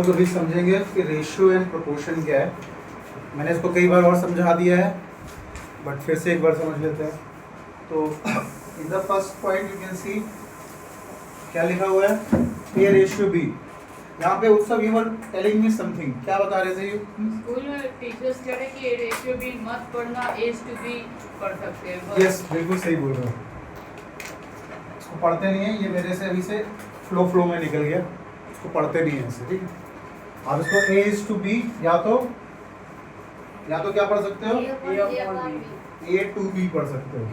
तो भी समझेंगे कि रेशियो एंड प्रोपोर्शन क्या है। मैंने इसको कई बार और समझा दिया है, बट फिर से एक बार समझ लेते हैं। तो in the first point you can see क्या लिखा हुआ है, ए रेशियो बी। यहाँ पे उत्सव you were telling me something, क्या बता रहे थे? स्कूल में टीचर्स कह रहे कि ए रेशियो बी मत पढ़ना, ए टू बी पढ़ सकते हैं। यस, बिल्कुल सही बोल रहे हो। इसको पढ़ते नहीं है, ये मेरे से अभी से फ्लो में निकल गया। इसको पढ़ते नहीं है ऐसे, ठीक है। अब इसको ए इज टू बी या तो क्या पढ़ सकते हो? ए टू बी पढ़ सकते हो,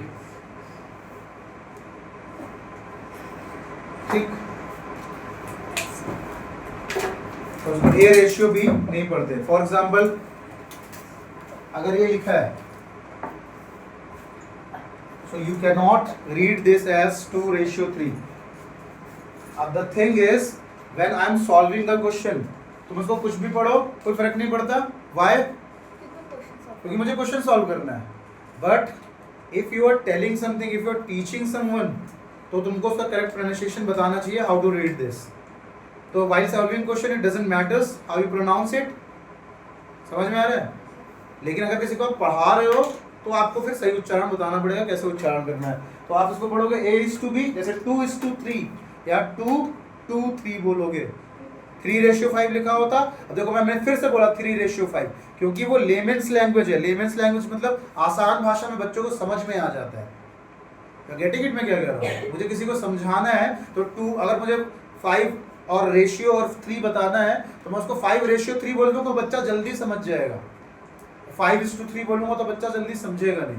ठीक। तो ए रेशियो बी नहीं पढ़ते। फॉर एग्जाम्पल अगर ये लिखा है, so you cannot read this as 2:3. अब the thing is, when I am solving the question, तुम इसको कुछ भी पढ़ो कोई फर्क नहीं पड़ता। Why? क्योंकि मुझे क्वेश्चन सॉल्व करना है। But if you are telling something, if you are teaching someone, तो तुमको उसका करेक्ट प्रोनाउंसिएशन बताना चाहिए, हाउ टू रीड दिस। तो while solving question it doesn't matters how you pronounce it. समझ में आ रहा है? लेकिन अगर किसी को आप पढ़ा रहे हो तो आपको फिर सही उच्चारण बताना पड़ेगा, कैसे उच्चारण करना है। तो आप इसको पढ़ोगे ए इज टू बी, जैसे 2:3 या 2:3 बोलोगे। 3:5 लिखा होता। अब देखो मैंने फिर से बोला 3:5, क्योंकि वो लेमेंस लैंग्वेज है। लेमेंस लैंग्वेज मतलब आसान भाषा में बच्चों को समझ में आ जाता है। Getting it? मैं क्या कह रहा हूँ, मुझे किसी को समझाना है तो 2, अगर मुझे 5 और रेशियो और 3 बताना है तो मैं उसको 5:3 बोल दूँ तो बच्चा जल्दी समझ जाएगा। 5:3 बोलूँगा तो बच्चा जल्दी समझेगा नहीं।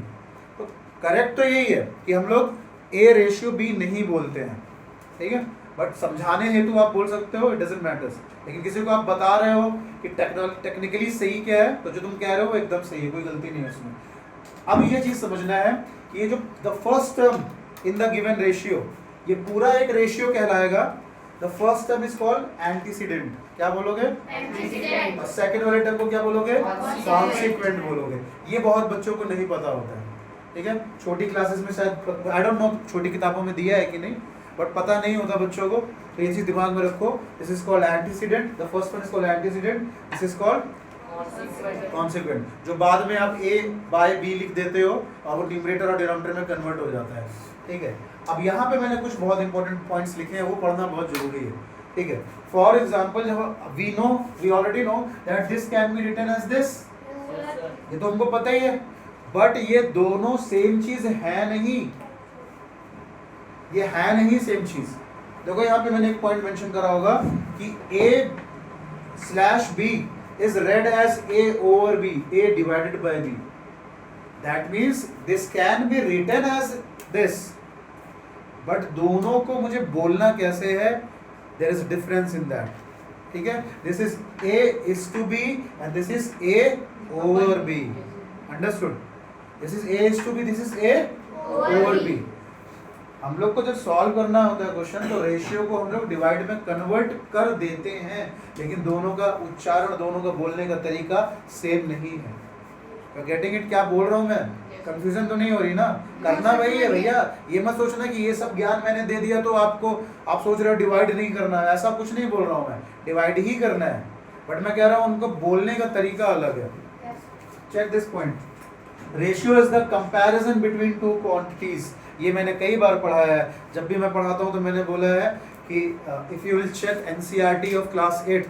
तो करेक्ट तो यही है कि हम लोग ए रेशियो बी नहीं बोलते हैं, ठीक है। बट समझाने हेतु आप बोल सकते हो, इट डजंट मैटर्स। लेकिन किसी को आप बता रहे हो कि टेक्निकली सही क्या है, तो जो तुम कह रहे हो वो एकदम सही है, कोई गलती नहीं है उसमें। अब ये चीज समझना है कि ये जो the first term in the given ratio, ये पूरा एक रेशियो कहलाएगा। The first term is called antecedent. क्या बोलोगे? एंटीसीडेंट। और सेकंड वाले टर्म को क्या बोलोगे? कॉन्सिक्वेंट बोलोगे। ये बहुत बच्चों को नहीं पता होता है, ठीक है। छोटी क्लासेस में शायद, आई डोंट नो छोटी किताबों में दिया है कि नहीं, बट पता नहीं होता बच्चों को। तो ये चीज दिमाग में रखो, this is called antecedent. The first one is called antecedent, this is called consequent. जो बाद में आप ए बाय बी लिख देते हो और वो न्यूमरेटर और डिनोमिनेटर में कन्वर्ट हो जाता है, ठीक है। अब यहाँ पे मैंने कुछ बहुत इंपॉर्टेंट पॉइंट्स लिखे हैं, वो पढ़ना बहुत जरूरी है, ठीक है। फॉर एग्जाम्पल, जब we already know that this can be written as this, ये तो हमको पता ही है। बट ये दोनों सेम चीज है नहीं, ये है नहीं सेम चीज। देखो यहाँ पे मैंने एक पॉइंट मेंशन करा होगा कि a/b is read as a over b, a divided by b. That means this can be written as this. But दोनों को मुझे बोलना कैसे है, there is difference in that. ठीक है? This is a is to b and this is a over b. Understood? This is a is to b, this is a over b. हम लोग को जब सॉल्व करना होता है क्वेश्चन, तो रेशियो को हम लोग डिवाइड में कन्वर्ट कर देते हैं, लेकिन दोनों का उच्चारण, दोनों का बोलने का तरीका सेम नहीं है। Getting it? क्या बोल रहा हूँ मैं? कंफ्यूजन तो नहीं हो रही ना? करना वही है भैया। ये मत सोचना कि ये सब ज्ञान मैंने दे दिया तो आपको, आप सोच रहे हो डिवाइड नहीं करना है। ऐसा कुछ नहीं बोल रहा हूँ मैं, डिवाइड ही करना है। बट मैं कह रहा हूँ उनको बोलने का तरीका अलग है। Check this point. Ratio is the comparison between two quantities. ये मैंने कई बार पढ़ा है। जब भी मैं पढ़ाता हूँ तो मैंने बोला है कि if you will check NCERT of class 8,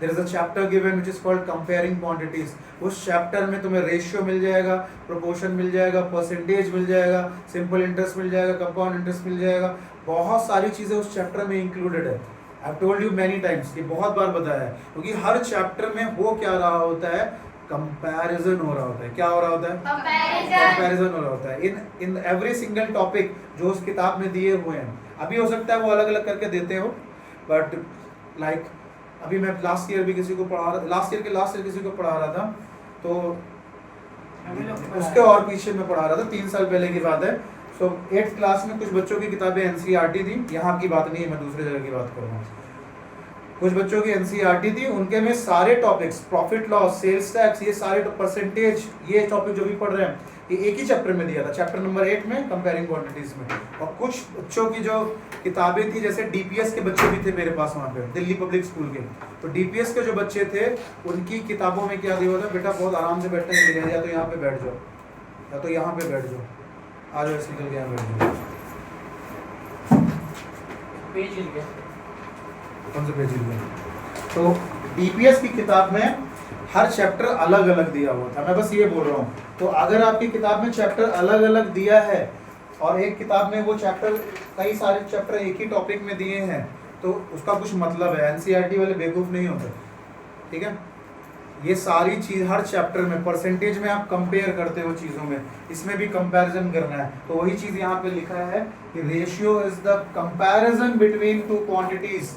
there is a chapter given which is called comparing quantities. उस चैप्टर में तुम्हें रेशियो मिल जाएगा, प्रोपोर्शन मिल जाएगा, परसेंटेज मिल जाएगा, सिंपल इंटरेस्ट मिल जाएगा, कंपाउंड इंटरेस्ट मिल जाएगा। बहुत सारी चीजें उस चैप्टर में इंक्लूडेड है। I have told you many times, ये बहुत बार बताया है, क्योंकि हर चैप्टर में हो क्या रहा होता है, कंपैरिजन हो रहा होता है। क्या हो रहा होता है? कंपैरिजन हो रहा होता है इन एवरी सिंगल टॉपिक जो उस किताब में दिए हुए हैं। अभी हो सकता है वो अलग अलग करके देते हो, बट लाइक अभी मैं लास्ट ईयर किसी को पढ़ा रहा था, तो उसके और पीछे में पढ़ा रहा था, 3 साल पहले की बात है। सो 8th क्लास में कुछ बच्चों की किताबें एनसीईआरटी थी। यहाँ की बात नहीं है, मैं दूसरे जगह की बात कर रहा हूँ। कुछ बच्चों की एनसीईआरटी थी, उनके में सारे topics profit loss, sales tax, ये सारे परसेंटेज, ये टॉपिक जो भी पढ़ रहे हैं ये एक ही चैप्टर में दिया था, चैप्टर नंबर 8 में कंपेयरिंग क्वांटिटीज में। और कुछ बच्चों की जो किताबें थी, जैसे डीपीएस के बच्चे भी थे मेरे पास वहाँ पे, दिल्ली पब्लिक स्कूल के, तो डीपीएस के जो बच्चे थे उनकी किताबों में क्या दिया हुआ था, बेटा बहुत आराम से बैठने के लिए, या तो यहाँ पे बैठ जाओ या तो यहाँ पे बैठ जाओ, आ जाओ ऐसे निकल के यहाँ बैठ जाओ। पेज हिल गया। कौन से पेज में? तो डीपीएस की किताब में हर चैप्टर अलग अलग दिया हुआ था, मैं बस ये बोल रहा हूँ। तो अगर आपकी किताब में चैप्टर अलग अलग दिया है और एक किताब में वो चैप्टर, कई सारे चैप्टर एक ही टॉपिक में दिए हैं, तो उसका कुछ मतलब है। एनसीईआरटी वाले बेवकूफ़ नहीं होते, ठीक है। ये सारी चीज़ हर चैप्टर में परसेंटेज में आप कंपेयर करते हो चीज़ों में, इसमें भी कंपैरिजन करना है। तो वही चीज़ यहाँ पे लिखा है कि ratio is the comparison between two quantities.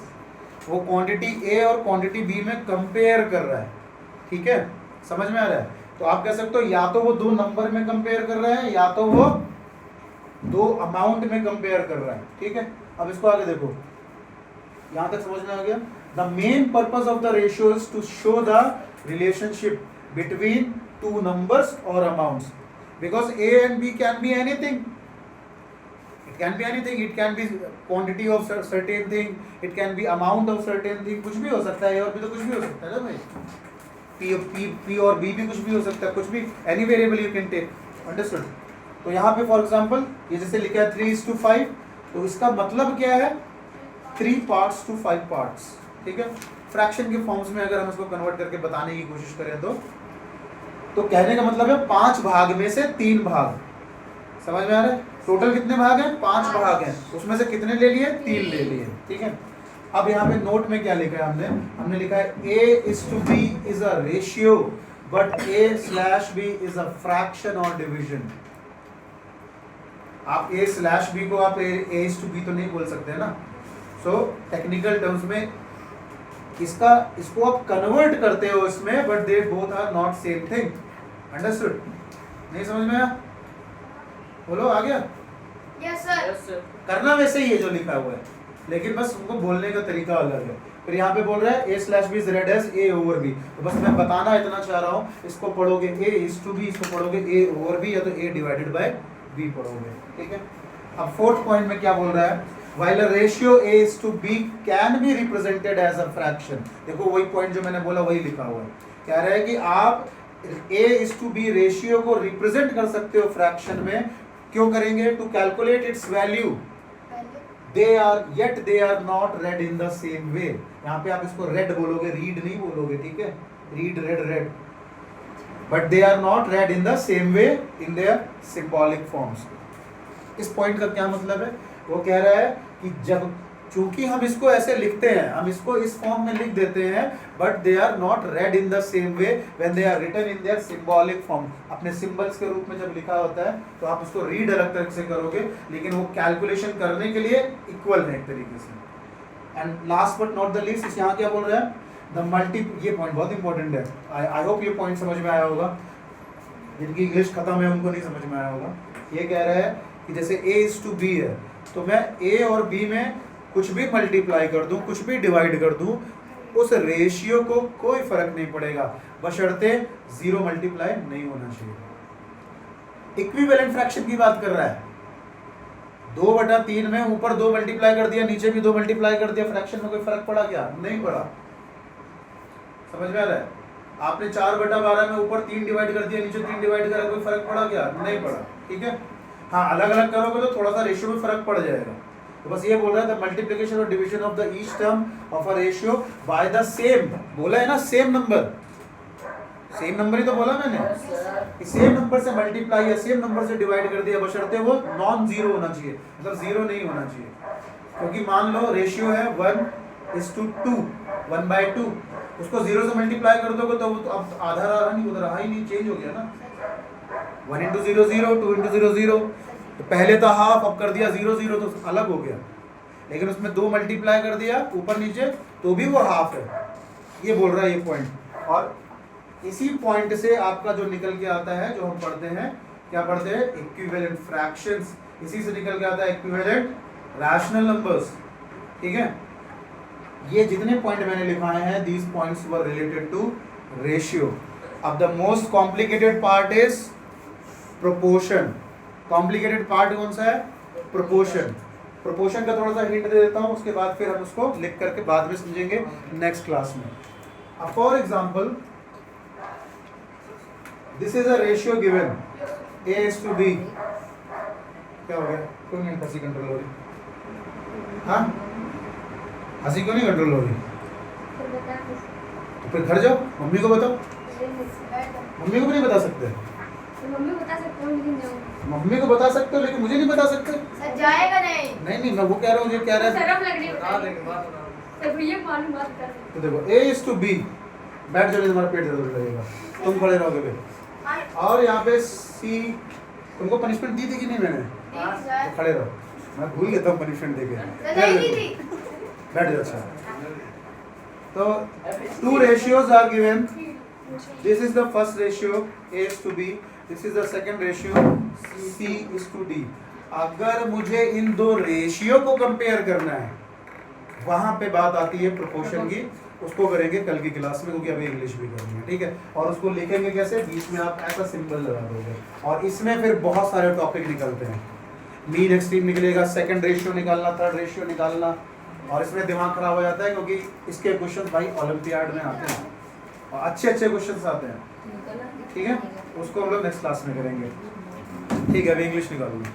वो क्वांटिटी ए और क्वांटिटी बी में कंपेयर कर रहा है, ठीक है, समझ में आ रहा है। तो आप कह सकते हो या तो वो दो नंबर में कंपेयर कर रहा है या तो वो दो अमाउंट में कंपेयर कर रहा है, ठीक है। अब इसको आगे देखो, यहाँ तक समझ में आ गया। The main purpose of the ratio is to show the relationship between two numbers और amounts, because A and B can be anything, it can be anything, it can be quantity of certain thing, it can be amount of certain thing, कुछ भी हो सकता है। और भी तो कुछ भी हो सकता है ना भाई, P और B भी कुछ भी हो सकता है, कुछ भी, any variable you can take, understood। तो यहाँ पे फॉर एग्जांपल ये जैसे लिखा है 3:5, तो इसका मतलब क्या है, 3 parts to 5 parts, ठीक है। फ्रैक्शन के फॉर्म्स में अगर हम इसको कन्वर्ट करके बताने की कोशिश करें तो कहने का मतलब है 5 भाग में से 3 भाग, समझ में आ रहा है। टोटल कितने भाग हैं, 5 भाग हैं, उसमें से कितने ले लिए, 3 ले लिए, ठीक है। अब यहाँ पे नोट में क्या लिखा है, हमने लिखा है A:B is a ratio but A/B is a fraction और डिवीजन। आप A/B को आप A:B तो नहीं बोल सकते ना। सो टेक्निकल टर्म्स में इसको आप कन्वर्ट करते हो इसमें, but they both are not same thing, understood. नहीं समझ में आया, बोलो आ गया। Yes sir. Yes sir. करना वैसे ही है जो लिखा हुआ है, लेकिन बस उनको बोलने का तरीका अलग है। फिर यहाँ पे बोल रहा है A/B is read as A/B, तो बस मैं बताना इतना चाह रहा हूँ, इसको पढ़ोगे A:B, इसको पढ़ोगे A/B या तो A/B पढ़ोगे, ठीक है। अब 4th पॉइंट में क्या बोल रहा है, while a ratio A:B can be represented as a fraction। देखो वही पॉइंट जो मैंने बोला वही लिखा हुआ है, कह रहा है कि आप A:B रेशियो को रिप्रेजेंट कर सकते हो फ्रैक्शन में। क्यों करेंगे, to calculate its value, they are not read in the same way. यहाँ पे आप इसको रेड बोलोगे, रीड नहीं बोलोगे, ठीक है, read read, but they are not read in the same way in their symbolic forms. इस पॉइंट का क्या मतलब है, वो कह रहा है कि जब चूंकि हम इसको ऐसे लिखते हैं, हम इसको इस फॉर्म में लिख देते हैं, but they are not read in the same way when they are written in their symbolic form. अपने सिंबल्स के रूप में जब लिखा होता है तो आप उसको रीड अलग तरह से करोगे, लेकिन वो कैलकुलेशन करने के लिए इक्वल है एक तरीके से। And last but not the least, यहाँ क्या बोल रहा है, द मल्टी, ये पॉइंट बहुत इंपॉर्टेंट है, आई होप ये पॉइंट समझ में आया होगा, जिनकी इंग्लिश खत्म है उनको नहीं समझ में आया होगा। ये कह रहा है कि जैसे A:B है, तो मैं A और B में कुछ भी मल्टीप्लाई कर दूं, कुछ भी डिवाइड कर दूं, उस रेशियो को कोई फर्क नहीं पड़ेगा, बशर्ते 0 मल्टीप्लाई नहीं होना चाहिए। इक्विवेलेंट फ्रैक्शन की बात कर रहा है, 2/3 में ऊपर 2 मल्टीप्लाई कर दिया, नीचे भी 2 मल्टीप्लाई कर दिया, फ्रैक्शन में कोई फर्क पड़ा क्या, नहीं पड़ा, समझ में आ रहा है। आपने 4/12 में ऊपर 3 डिवाइड कर दिया, नीचे 3 डिवाइड करा, कोई फर्क पड़ा क्या, नहीं पड़ा, ठीक है। हाँ, अलग अलग करोगे तो थोड़ा सा रेशियो में फर्क पड़ जाएगा। तो बस ये बोल रहा है, द मल्टीप्लिकेशन और division of the each term of a ratio by the same, बोला है ना सेम नंबर ही तो बोला मैंने, सेम नंबर से मल्टीप्लाई या सेम नंबर से डिवाइड कर दिया, बशर्ते वो नॉन जीरो होना चाहिए, मतलब जीरो नहीं होना चाहिए। क्योंकि मान लो रेशियो है 1:2, 1/2, उसको 0 से मल्टीप्लाई कर दोगे तो वो तो अब आधा रहा नहीं, उधर रहा ही नहीं, चेंज हो गया ना। 1 × 0 0, 2 × 0 0, तो पहले था हाफ, अब कर दिया 0 0, तो अलग हो गया। लेकिन उसमें 2 मल्टीप्लाई कर दिया ऊपर नीचे तो भी वो हाफ है, ये बोल रहा है ये पॉइंट। और इसी पॉइंट से आपका जो निकल के आता है, जो हम पढ़ते हैं, क्या पढ़ते हैं, इक्विवेलेंट फ्रैक्शंस, इसी से निकल के आता है इक्विवेलेंट रैशनल नंबर्स, ठीक है। ये जितने पॉइंट मैंने लिखाए हैं these points were related to ratio. अब the most complicated part is proportion. Complicated part कौन सा है? प्रोपोर्शन. प्रोपोर्शन का थोड़ा सा हिंट दे देता हूँ, उसके बाद फिर हम उसको लिख करके बाद में समझेंगे नेक्स्ट क्लास में. अब for example this is a ratio given A is to B. क्या हो गया? क्यों नहीं हंसी कंट्रोल हो रही? हाँ, हंसी क्यों नहीं कंट्रोल हो रही? तो फिर घर जाओ, मम्मी को बताओ. मम्मी को भी नहीं बता सकते? मम्मी बता सकते हो लेकिन जाओ. मम्मी को बता सकते हो लेकिन मुझे नहीं बता सकते? सर जाएगा नहीं. नहीं, मैं वो कह रहा हूँ जो कह रहा है. शर्म लग रही है. बता देंगे बात बता. सर भैया मालूम बात कर. तो देखो A is to B. बैठ जाओ, तुम्हारा पेट दर्द लगेगा, तुम खड़े रहोगे फिर. और यहाँ पे C, तुमको पनिशमेंट दी थी कि नहीं मैंने? तो खड़े रहो, मैं भूल लेता हूँ पनिशमेंट देके. बैठ जाओ. अच्छा, तो two ratios are given. This is the first ratio A is to B. This is the second ratio C is to D. अगर मुझे इन दो रेशियो को कंपेयर करना है, वहां पे बात आती है प्रोपोर्शन की. उसको करेंगे कल की क्लास में, क्योंकि अभी इंग्लिश भी करनी है. ठीक है, और उसको लिखेंगे कैसे? बीच में आप ऐसा सिंबल लगा दोगे और इसमें फिर बहुत सारे टॉपिक निकलते हैं. मीन एक्सट्रीम निकलेगा, सेकंड रेशियो निकालना, थर्ड रेशियो निकालना, और इसमें दिमाग खराब हो जाता है क्योंकि इसके क्वेश्चन भाई ओलंपियाड में आते हैं और अच्छे अच्छे क्वेश्चन आते हैं. ठीक है, उसको हम लोग नेक्स्ट क्लास में करेंगे. ठीक है, अभी इंग्लिश निकालूंगा.